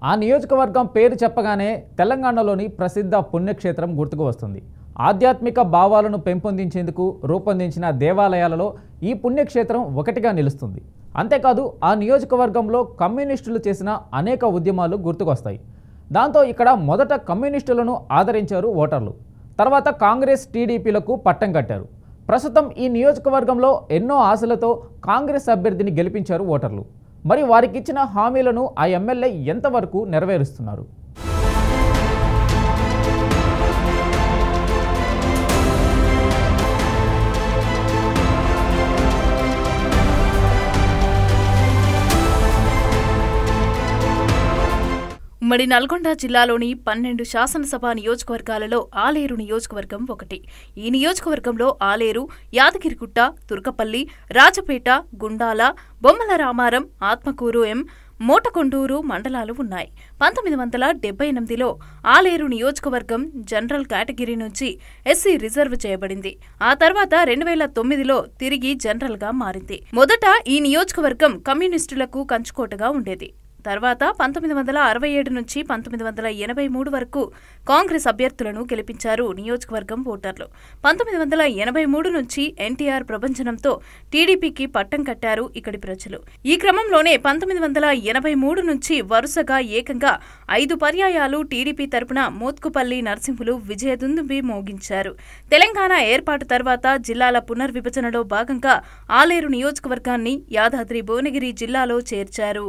ఆ నియోజకవర్గం పేరు చెప్పగానే తెలంగాణలోని ప్రసిద్ధ పుణ్యక్షేత్రం గుర్తుకు వస్తుంది. ఆధ్యాత్మిక భావాలను పెంపొందించేందుకు రూపొందించిన దేవాలయాలలో ఈ పుణ్యక్షేత్రం ఒకటిగా నిలుస్తుంది. అంతేకాదు ఆ నియోజకవర్గంలో కమ్యూనిస్టులు చేసిన అనేక ఉద్యమాలు గుర్తుకొస్తాయి. దాంతో ఇక్కడ మొదట కమ్యూనిస్టులను ఆదరించారు ఓటర్లు. తర్వాత కాంగ్రెస్, టీడీపీలకు పట్టం కట్టారు. ప్రస్తుతం ఈ నియోజకవర్గంలో ఎన్నో ఆశలతో కాంగ్రెస్ అభ్యర్థిని గెలిపించారు ఓటర్లు. మరి వారికి ఇచ్చిన హామీలను ఆ ఎమ్మెల్యే ఎంతవరకు నెరవేరుస్తున్నారు? ఉమ్మడి నల్గొండ జిల్లాలోని 12 శాసనసభ నియోజకవర్గాలలో ఆలేరు నియోజకవర్గం ఒకటి. ఈ నియోజకవర్గంలో ఆలేరు, యాదగిరిగుట్ట, తుర్కపల్లి, రాజపేట, గుండాల, బొమ్మల రామారం, ఆత్మకూరు ఎం, మోటకొండూరు మండలాలు ఉన్నాయి. 1978లో ఆలేరు నియోజకవర్గం జనరల్ కేటగిరీ నుంచి ఎస్సీ రిజర్వ్ చేయబడింది. ఆ తర్వాత 2009లో తిరిగి జనరల్గా మారింది. మొదట ఈ నియోజకవర్గం కమ్యూనిస్టులకు కంచుకోటగా ఉండేది. తర్వాత 1967 నుంచి 1983 వరకు కాంగ్రెస్ అభ్యర్థులను గెలిపించారు నియోజకవర్గం ఓటర్లు. 1983 నుంచి ఎన్టీఆర్ ప్రభంజనంతో టీడీపీకి పట్టం కట్టారు ఇక్కడి ప్రజలు. ఈ క్రమంలోనే 1983 నుంచి వరుసగా ఏకంగా 5 పర్యాయాలు టీడీపీ తరపున మోత్కుపల్లి నరసింహులు విజయదుందుబి మోగించారు. తెలంగాణ ఏర్పాటు తర్వాత జిల్లాల పునర్విభజనలో భాగంగా ఆలేరు నియోజకవర్గాన్ని యాదాద్రి భువనగిరి జిల్లాలో చేర్చారు.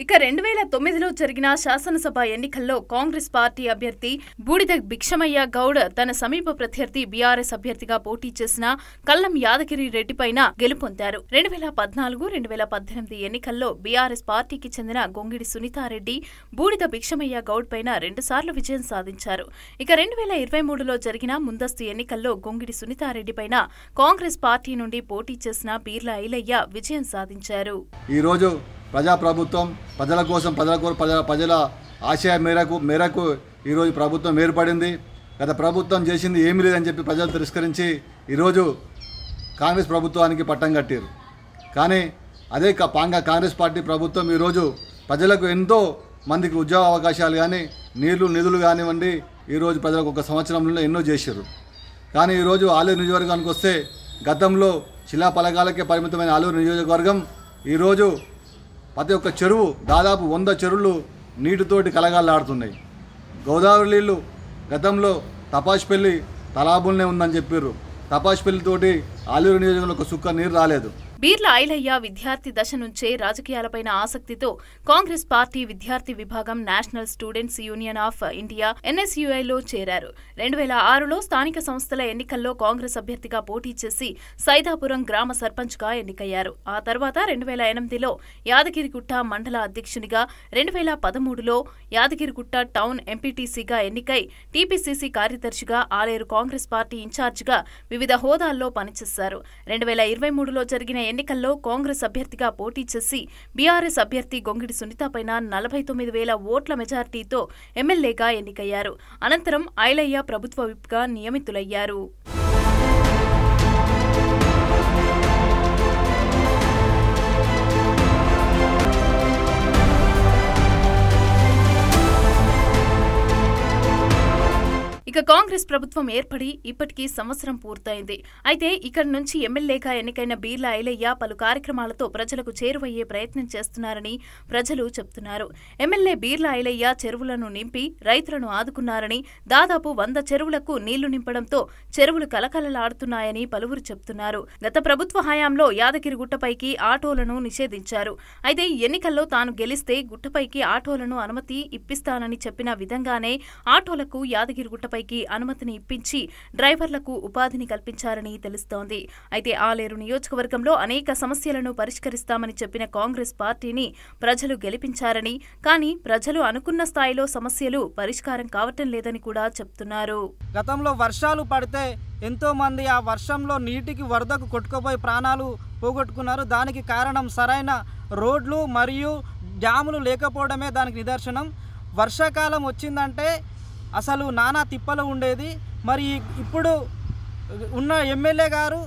ఇక 2009లో జరిగిన శాసనసభ ఎన్నికల్లో కాంగ్రెస్ పార్టీ అభ్యర్థి బూడిద భిక్షమయ్య గౌడ్ తన సమీప ప్రత్యర్థి బీఆర్ఎస్ అభ్యర్థిగా పోటీ చేసిన కల్లం యాదగిరి రెడ్డిపైన గెలుపొందారు. 2014, 2018 ఎన్నికల్లో బీఆర్ఎస్ పార్టీకి చెందిన గొంగిడి సునీతారెడ్డి బూడిద భిక్షమయ్య గౌడ్ పైన 2 సార్లు విజయం సాధించారు. ఇక 2023లో జరిగిన ముందస్తు ఎన్నికల్లో గొంగిడి సునీతారెడ్డి పైన కాంగ్రెస్ పార్టీ నుండి పోటీ చేసిన పీర్ల ఐలయ్య విజయం సాధించారు. ప్రజాప్రభుత్వం ప్రజల కోసం ప్రజల ఆశయ మేరకు ఈరోజు ప్రభుత్వం ఏర్పడింది. గత ప్రభుత్వం చేసింది ఏమీ లేదని చెప్పి ప్రజలు తిరస్కరించి ఈరోజు కాంగ్రెస్ ప్రభుత్వానికి పట్టం కట్టారు. కానీ అదే కాంగ్రెస్ పార్టీ ప్రభుత్వం ఈరోజు ప్రజలకు ఎంతో మందికి ఉద్యోగ అవకాశాలు కానీ నిధులు కానివ్వండి ఈరోజు ప్రజలకు ఒక సంవత్సరంలో ఎన్నో చేశారు. కానీ ఈరోజు ఆలేరు నియోజకవర్గానికి వస్తే గతంలో శిలాఫలకాలకే పరిమితమైన ఆలేరు నియోజకవర్గం ఈరోజు ప్రతి ఒక్క చెరువు దాదాపు 100 చెరువులు నీటితోటి కలగాలాడుతున్నాయి. గోదావరి నీళ్ళు గతంలో తపాష్పల్లి తలాబుల్నే ఉందని చెప్పారు. తపాష్పల్లితోటి ఆలేరు నియోజకవర్గంలో ఒక సుక్క నీరు రాలేదు. బీర్ల ఐలయ్య విద్యార్థి దశ నుంచే రాజకీయాలపైన ఆసక్తితో కాంగ్రెస్ పార్టీ విద్యార్థి విభాగం national students union of India NSUIలో చేరారు. 2006లో స్థానిక సంస్థల ఎన్నికల్లో కాంగ్రెస్ అభ్యర్థిగా పోటీ చేసి సైదాపురం గ్రామ సర్పంచ్గా ఎన్నికయ్యారు. ఆ తర్వాత 2008లో యాదగిరిగుట్ట మండల అధ్యక్షునిగా, 2013లో యాదగిరిగుట్ట టౌన్ ఎంపీటీసీగా ఎన్నికై టీపీసీసీ కార్యదర్శిగా, ఆలేరు కాంగ్రెస్ పార్టీ ఇన్ఛార్జిగా వివిధ హోదాల్లో పనిచేశారు. 2023లో జరిగిన ఎన్నికల్లో కాంగ్రెస్ అభ్యర్థిగా పోటీ చేసి బీఆర్ఎస్ అభ్యర్థి గొంగిడి సునీతపైన 49,000 ఓట్ల మెజార్టీతో ఎమ్మెల్యేగా ఎన్నికయ్యారు. అనంతరం ఐలయ్య ప్రభుత్వ విప్గా నియమితులయ్యారు. ఇక కాంగ్రెస్ ప్రభుత్వం ఏర్పడి ఇప్పటికీ సంవత్సరం పూర్తయింది. అయితే ఇక్కడి నుంచి ఎమ్మెల్యేగా ఎన్నికైన బీర్ల ఐలయ్య పలు కార్యక్రమాలతో ప్రజలకు చేరువయ్యే ప్రయత్నం చేస్తున్నారని ప్రజలు చెబుతున్నారు. ఎమ్మెల్యే బీర్ల ఐలయ్య చెరువులను నింపి రైతులను ఆదుకున్నారని, దాదాపు 100 చెరువులకు నీళ్లు నింపడంతో చెరువులు కలకలలాడుతున్నాయని పలువురు చెబుతున్నారు. గత ప్రభుత్వ హయాంలో యాదగిరి గుట్టపైకి ఆటోలను నిషేధించారు. అయితే ఎన్నికల్లో తాను గెలిస్తే గుట్టపైకి ఆటోలను అనుమతి ఇప్పిస్తానని చెప్పిన విధంగానే ఆటోలకు యాదగిరి గుట్టపై అనుమతిని ఇప్పించి డ్రైవర్లకు ఉపాధిని కల్పించారని తెలుస్తోంది. అయితే ఆలేరు నియోజకవర్గంలో అనేక సమస్యలను పరిష్కరిస్తామని చెప్పిన కాంగ్రెస్ పార్టీని ప్రజలు గెలిపించారని, కానీ ప్రజలు అనుకున్న స్థాయిలో సమస్యలు పరిష్కారం కావటం లేదని కూడా చెప్తున్నారు. గతంలో వర్షాలు పడితే ఎంతో మంది ఆ వర్షంలో నీటికి వరదకు కొట్టుకుపోయి ప్రాణాలు పోగొట్టుకున్నారు. దానికి కారణం సరైన రోడ్లు మరియు డ్యాములు లేకపోవడమే దానికి నిదర్శనం. వర్షాకాలం వచ్చిందంటే అసలు నానా తిప్పలు ఉండేది. మరి ఇప్పుడు ఉన్న ఎమ్మెల్యే గారు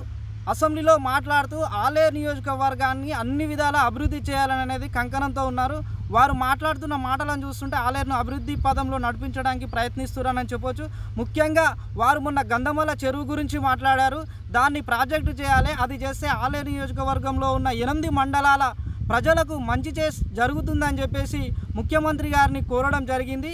అసెంబ్లీలో మాట్లాడుతూ ఆలేరు నియోజకవర్గాన్ని అన్ని విధాల అభివృద్ధి చేయాలనేది కంకణంతో ఉన్నారు. వారు మాట్లాడుతున్న మాటలను చూస్తుంటే ఆలేరును అభివృద్ధి పదంలో నడిపించడానికి ప్రయత్నిస్తున్నారని చెప్పొచ్చు. ముఖ్యంగా వారు మొన్న గంధమల్ల చెరువు గురించి మాట్లాడారు. దాన్ని ప్రాజెక్టు చేయాలి, అది చేస్తే ఆలేరు నియోజకవర్గంలో ఉన్న 8 మండలాల ప్రజలకు మంచి జరుగుతుందని చెప్పేసి ముఖ్యమంత్రి గారిని కోరడం జరిగింది.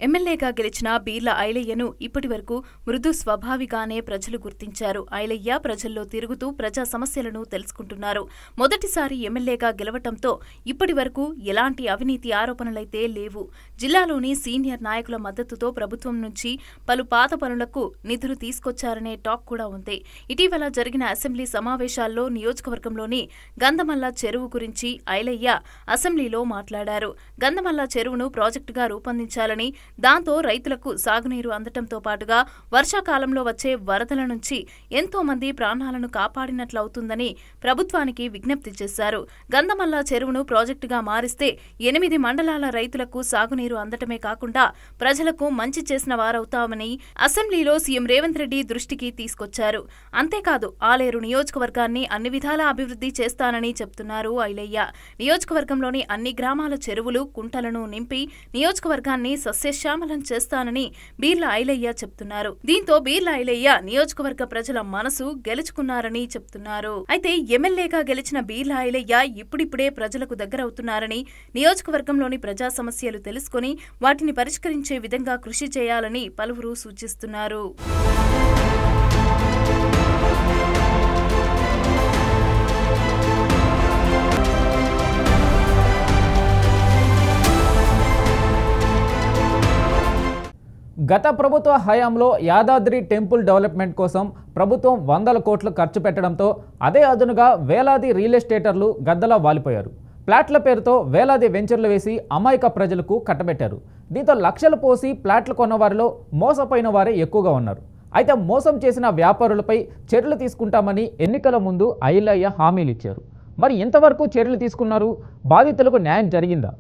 ఎమ్మెల్యేగా గెలిచిన బీర్ల ఐలయ్యను ఇప్పటి వరకు మృదు స్వభావిగానే ప్రజలు గుర్తించారు. ఐలయ్య ప్రజల్లో తిరుగుతూ ప్రజా సమస్యలను తెలుసుకుంటున్నారు. మొదటిసారి ఎమ్మెల్యేగా గెలవటంతో ఇప్పటి వరకు ఎలాంటి అవినీతి ఆరోపణలైతే లేవు. జిల్లాలోని సీనియర్ నాయకుల మద్దతుతో ప్రభుత్వం నుంచి పలు పాత పనులకు నిధులు తీసుకొచ్చారనే టాక్ కూడా ఉంది. ఇటీవల జరిగిన అసెంబ్లీ సమావేశాల్లో నియోజకవర్గంలోని గంధమల్ల చెరువు గురించి ఐలయ్య అసెంబ్లీలో మాట్లాడారు. గంధమల్ల చెరువును ప్రాజెక్టుగా రూపొందించాలని, దాంతో రైతులకు సాగునీరు అందటంతో పాటుగా వర్షాకాలంలో వచ్చే వరదల నుంచి ఎంతో మంది ప్రాణాలను కాపాడినట్లవుతుందని ప్రభుత్వానికి విజ్ఞప్తి చేశారు. గంధమల్ల చెరువును ప్రాజెక్టుగా మారిస్తే 8 మండలాల రైతులకు సాగునీరు అందటమే కాకుండా ప్రజలకు మంచి చేసిన వారవుతామని అసెంబ్లీలో సీఎం రేవంత్ రెడ్డి దృష్టికి తీసుకొచ్చారు. అంతేకాదు ఆలేరు నియోజకవర్గాన్ని అన్ని విధాలా అభివృద్ధి చేస్తానని చెప్తున్నారు ఐలయ్య. నియోజకవర్గంలోని అన్ని గ్రామాల చెరువులు, కుంటలను నింపి నియోజకవర్గాన్ని సస్యశ్యామలం చేస్తానని బీర్ల ఐలయ్య చెప్తున్నారు. దీంతో బీర్ల ఐలయ్య నియోజకవర్గ ప్రజల మనసు గెలుచుకున్నారని చెప్తున్నారు. అయితే ఎమ్మెల్యేగా గెలిచిన బీర్ల ఐలయ్య ఇప్పుడిప్పుడే ప్రజలకు దగ్గరవుతున్నారని, నియోజకవర్గంలోని ప్రజా సమస్యలు తెలుసుకుని వాటిని పరిష్కరించే విధంగా కృషి చేయాలని పలువురు సూచిస్తున్నారు. గత ప్రభుత్వ హయాంలో యాదాద్రి టెంపుల్ డెవలప్మెంట్ కోసం ప్రభుత్వం 100 కోట్లు ఖర్చు పెట్టడంతో అదే అదునుగా వేలాది రియల్ ఎస్టేటర్లు గద్దలా వాలిపోయారు. ప్లాట్ల పేరుతో వేలాది వెంచర్లు వేసి అమాయక ప్రజలకు కట్టబెట్టారు. దీంతో లక్షలు పోసి ప్లాట్లు కొన్నవారిలో మోసపోయిన వారే ఎక్కువగా ఉన్నారు. అయితే మోసం చేసిన వ్యాపారులపై చర్యలు తీసుకుంటామని ఎన్నికల ముందు ఐలయ్య హామీలు ఇచ్చారు. మరి ఇంతవరకు చర్యలు తీసుకున్నారు? బాధితులకు న్యాయం జరిగిందా?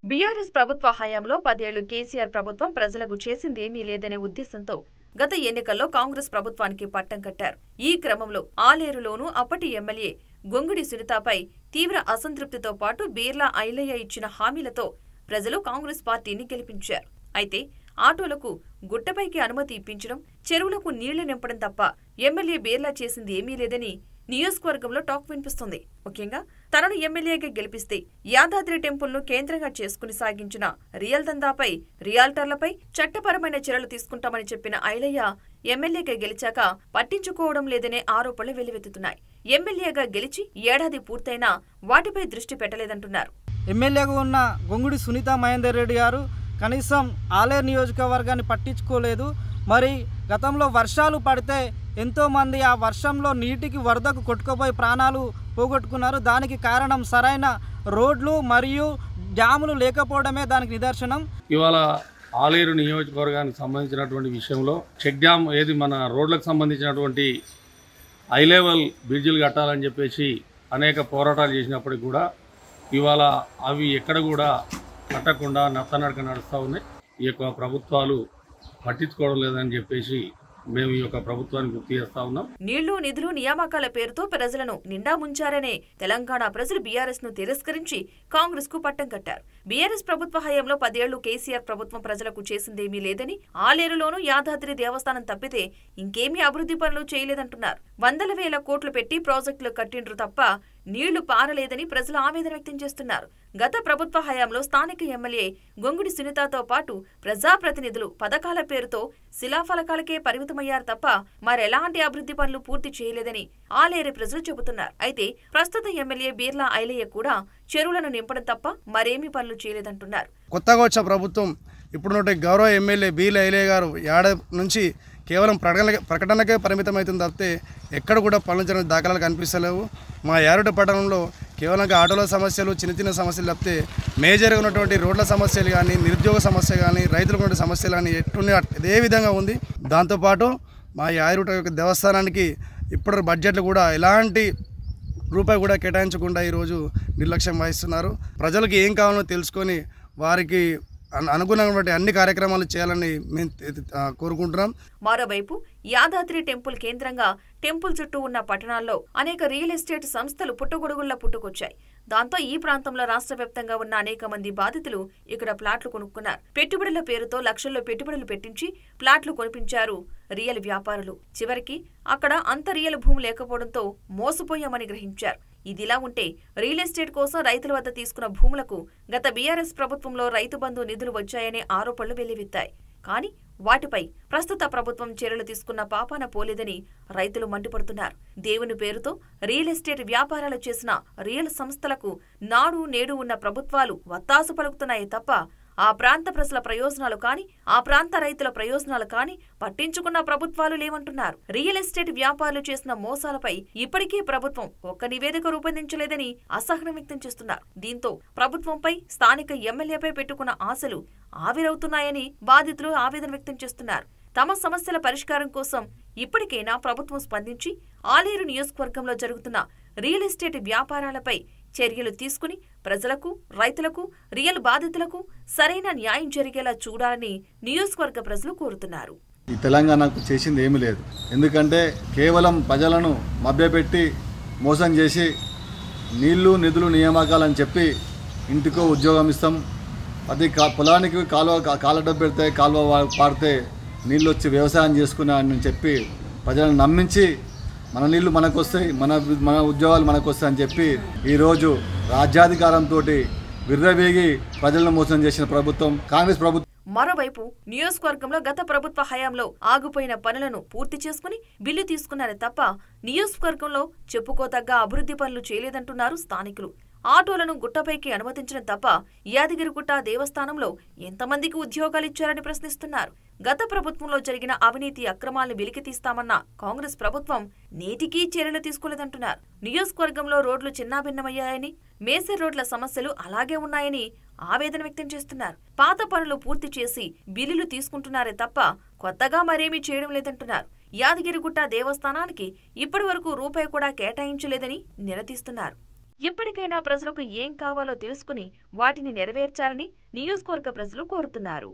బీఆర్ఎస్ ప్రభుత్వ హయాంలో 10 ఏళ్లు కేసీఆర్ ప్రభుత్వం ప్రజలకు చేసింది ఏమీ లేదనే ఉద్దేశంతో గత ఎన్నికల్లో కాంగ్రెస్ ప్రభుత్వానికి పట్టం కట్టారు. ఈ క్రమంలో ఆలేరులోనూ అప్పటి ఎమ్మెల్యే గొంగుడి సునీతపై తీవ్ర అసంతృప్తితో పాటు బీర్ల ఐలయ్య ఇచ్చిన హామీలతో ప్రజలు కాంగ్రెస్ పార్టీని గెలిపించారు. అయితే ఆటోలకు గుట్టపైకి అనుమతి ఇప్పించడం, చెరువులకు నీళ్లు నింపడం తప్ప ఎమ్మెల్యే బీర్ల చేసింది ఏమీ లేదని నియోజకవర్గంలో టాక్ వినిపిస్తుంది. ముఖ్యంగా తనను ఎమ్మెల్యేగా గెలిపిస్తే యాదాద్రి టెంపుల్ ను కేంద్రంగా చేసుకుని సాగించిన రియల్ దందాపై రియాల్టర్లపై చట్టపరమైన చర్యలు తీసుకుంటామని చెప్పిన ఐలయ్య ఎమ్మెల్యేగా గెలిచాక పట్టించుకోవడం లేదనే ఆరోపణలు వెల్లువెత్తుతున్నాయి. ఎమ్మెల్యేగా గెలిచి ఏడాది పూర్తయినా వాటిపై దృష్టి పెట్టలేదంటున్నారు. ఎమ్మెల్యేగా ఉన్న గొంగుడి సునీత మహేందర్ రెడ్డి గారు కనీసం ఆలేరు నియోజకవర్గాన్ని పట్టించుకోలేదు. మరి గతంలో వర్షాలు పడితే ఎంతోమంది ఆ వర్షంలో నీటికి వరదకు కొట్టుకుపోయి ప్రాణాలు పోగొట్టుకున్నారు. దానికి కారణం సరైన రోడ్లు మరియు డ్యాములు లేకపోవడమే దానికి నిదర్శనం. ఇవాళ ఆలేరు నియోజకవర్గానికి సంబంధించినటువంటి విషయంలో చెక్ డ్యామ్ ఏది మన రోడ్లకు సంబంధించినటువంటి హై లెవెల్ బ్రిడ్జిలు కట్టాలని చెప్పేసి అనేక పోరాటాలు చేసినప్పటికి కూడా ఇవాళ అవి ఎక్కడ కూడా కట్టకుండా నత్తనడక నడుస్తూ ఉన్నాయి. ఈ యొక్క ప్రభుత్వాలు పట్టించుకోవడం లేదని చెప్పేసి మేము ఈ యొక్క ప్రభుత్వాన్ని గుర్తు చేస్తా ఉన్నాం. నీళ్లు, నిధులు, నియామకాల పేరుతో ప్రజలను నిండా ముంచారనే తెలంగాణ ప్రజలు బీఆర్ఎస్ ను తిరస్కరించి కాంగ్రెస్ కు పట్టం కట్టారు. బీఆర్ఎస్ ప్రభుత్వ హయాంలో 10 ఏళ్లు కేసీఆర్ ప్రభుత్వం ప్రజలకు చేసిందేమీ లేదని, ఆలేరులోనూ యాదాద్రి దేవస్థానం తప్పితే ఇంకేమీ అభివృద్ధి పనులు చేయలేదంటున్నారు. 100,000 కోట్లు పెట్టి ప్రాజెక్టులు కట్టిండ్రు తప్ప నీళ్లు పారలేదని ప్రజలు ఆవేదన వ్యక్తం చేస్తున్నారు. గత ప్రభుత్వ హయాంలో స్థానిక ఎమ్మెల్యే గొంగుడి సునీతతో పాటు ప్రజాప్రతినిధులు పథకాల పేరుతో శిలాఫలకాలకే పరిమితమయ్యారు తప్ప మరెలాంటి అభివృద్ధి పనులు పూర్తి చేయలేదని ఆలేరు ప్రజలు చెబుతున్నారు. అయితే ప్రస్తుత ఎమ్మెల్యే బీర్ల ఐలయ్య కూడా చెరువులను నింపడం తప్ప మరేమీ పనులు చేయలేదంటున్నారు. కొత్తగా వచ్చే ప్రభుత్వం ఇప్పుడు గౌరవ ఎమ్మెల్యే బీర్ల ఐలయ్య గారు ఏడాది నుంచి కేవలం ప్రకటనకే పరిమితమవుతుంది తప్పితే ఎక్కడ కూడా పనులు జరిగిన దాఖలాలు కనిపిస్తలేవు. మా యారుట పట్టణంలో కేవలం ఆటోల సమస్యలు, చిన్న చిన్న సమస్యలు తప్పితే మేజర్గా ఉన్నటువంటి రోడ్ల సమస్యలు కానీ, నిరుద్యోగ సమస్య కానీ, రైతులకు ఉన్న సమస్యలు కానీ అదే విధంగా ఉంది. దాంతోపాటు మా యారుట యొక్క దేవస్థానానికి ఇప్పుడు బడ్జెట్లు కూడా ఎలాంటి రూపాయి కూడా కేటాయించకుండా ఈరోజు నిర్లక్ష్యం వహిస్తున్నారు. ప్రజలకు ఏం కావాలో తెలుసుకొని వారికి అనుగుణంగా అన్ని కార్యక్రమాలు చేయాలని మేము కోరుకుంటున్నాం. మరోవైపు యాదాద్రి టెంపుల్ కేంద్రంగా టెంపుల్ చుట్టూ ఉన్న పట్టణాల్లో అనేక రియల్ ఎస్టేట్ సంస్థలు పుట్టుగొడుగుల్లా పుట్టుకొచ్చాయి. దాంతో ఈ ప్రాంతంలో రాష్ట్ర వ్యాప్తంగా ఉన్న అనేక మంది బాధితులు ఇక్కడ ప్లాట్లు కొనుక్కున్నారు. పెట్టుబడుల పేరుతో లక్షల్లో పెట్టుబడులు పెట్టించి ప్లాట్లు కొనిపించారు రియల్ వ్యాపారులు. చివరికి అక్కడ అంత రియల్ భూమి లేకపోవడంతో మోసపోయామని గ్రహించారు. ఇదిలా ఉంటే రియల్ ఎస్టేట్ కోసం రైతుల వద్ద తీసుకున్న భూములకు గత బీఆర్ఎస్ ప్రభుత్వంలో రైతు బంధు నిధులు వచ్చాయనే ఆరోపణలు వెల్లువెత్తాయి. కానీ వాటిపై ప్రస్తుత ప్రభుత్వం చర్యలు తీసుకున్న పాపాన పోలేదని రైతులు మండిపడుతున్నారు. దేవుని పేరుతో రియల్ ఎస్టేట్ వ్యాపారాలు చేసిన రియల్ సంస్థలకు నాడు నేడు ఉన్న ప్రభుత్వాలు వత్తాసు పలుకుతున్నాయి తప్ప ఆ ప్రాంత ప్రజల ప్రయోజనాలు కానీ, ఆ ప్రాంత రైతుల ప్రయోజనాలు కానీ పట్టించుకున్న ప్రభుత్వాలు లేవంటున్నారు. రియల్ ఎస్టేట్ వ్యాపారులు చేసిన మోసాలపై ఇప్పటికీ ప్రభుత్వం ఒక్క నివేదిక రూపొందించలేదని అసహనం వ్యక్తం చేస్తున్నారు. దీంతో ప్రభుత్వంపై, స్థానిక ఎమ్మెల్యేపై పెట్టుకున్న ఆశలు ఆవిరవుతున్నాయని బాధితులు ఆవేదన వ్యక్తం చేస్తున్నారు. తమ సమస్యల పరిష్కారం కోసం ఇప్పటికైనా ప్రభుత్వం స్పందించి ఆలేరు నియోజకవర్గంలో జరుగుతున్న రియల్ ఎస్టేట్ వ్యాపారాలపై చర్యలు తీసుకుని ప్రజలకు, రైతులకు, రియల్ బాధితులకు సరైన న్యాయం జరిగేలా చూడాలని నియోజకవర్గ ప్రజలు కోరుతున్నారు. ఈ తెలంగాణకు చేసింది ఏమీ లేదు. ఎందుకంటే కేవలం ప్రజలను మభ్యపెట్టి మోసం చేసి నీళ్లు, నిధులు, నియామకాలని చెప్పి ఇంటికో ఉద్యోగం ఇస్తాం, అది పొలానికి కాలువ డబ్బు పెడితే కాలువ పాడితే నీళ్ళు వచ్చి వ్యవసాయం చేసుకున్నా అని చెప్పి ప్రజలను నమ్మించి మన నీళ్లు మనకు వస్తాయి, మన ఉద్యోగాలు మనకు వస్తాయి అని చెప్పి ఈరోజు రాజ్యాధికారంతో విర్రవేగి ప్రజలను మోసం చేసిన ప్రభుత్వం కాంగ్రెస్ ప్రభుత్వం. మరోవైపు నియోజకవర్గంలో గత ప్రభుత్వ హయాంలో ఆగిపోయిన పనులను పూర్తి చేసుకుని బిల్లు తీసుకున్నారే తప్ప నియోజకవర్గంలో చెప్పుకోదగ్గ అభివృద్ధి పనులు చేయలేదంటున్నారు స్థానికులు. ఆటోలను గుట్టపైకి అనుమతించడం తప్ప యాదగిరిగుట్ట దేవస్థానంలో ఎంతమందికి ఉద్యోగాలిచ్చారని ప్రశ్నిస్తున్నారు. గత ప్రభుత్వంలో జరిగిన అవినీతి అక్రమాలను వెలికితీస్తామన్న కాంగ్రెస్ ప్రభుత్వం నేటికీ చర్యలు తీసుకోలేదంటున్నారు. నియోజకవర్గంలో రోడ్లు చిన్నాభిన్నమయ్యాయని, మేసర్ రోడ్ల సమస్యలు అలాగే ఉన్నాయని ఆవేదన వ్యక్తం చేస్తున్నారు. పాత పనులు పూర్తి చేసి బిల్లులు తీసుకుంటున్నారే తప్ప కొత్తగా మరేమీ చేయడం లేదంటున్నారు. యాదగిరిగుట్ట దేవస్థానానికి ఇప్పటి వరకు రూపాయి కూడా కేటాయించలేదని నిలదీస్తున్నారు. ఇప్పటికైనా ప్రజలకు ఏం కావాలో తెలుసుకుని వాటిని నెరవేర్చాలని నియోజకవర్గ ప్రజలు కోరుతున్నారు.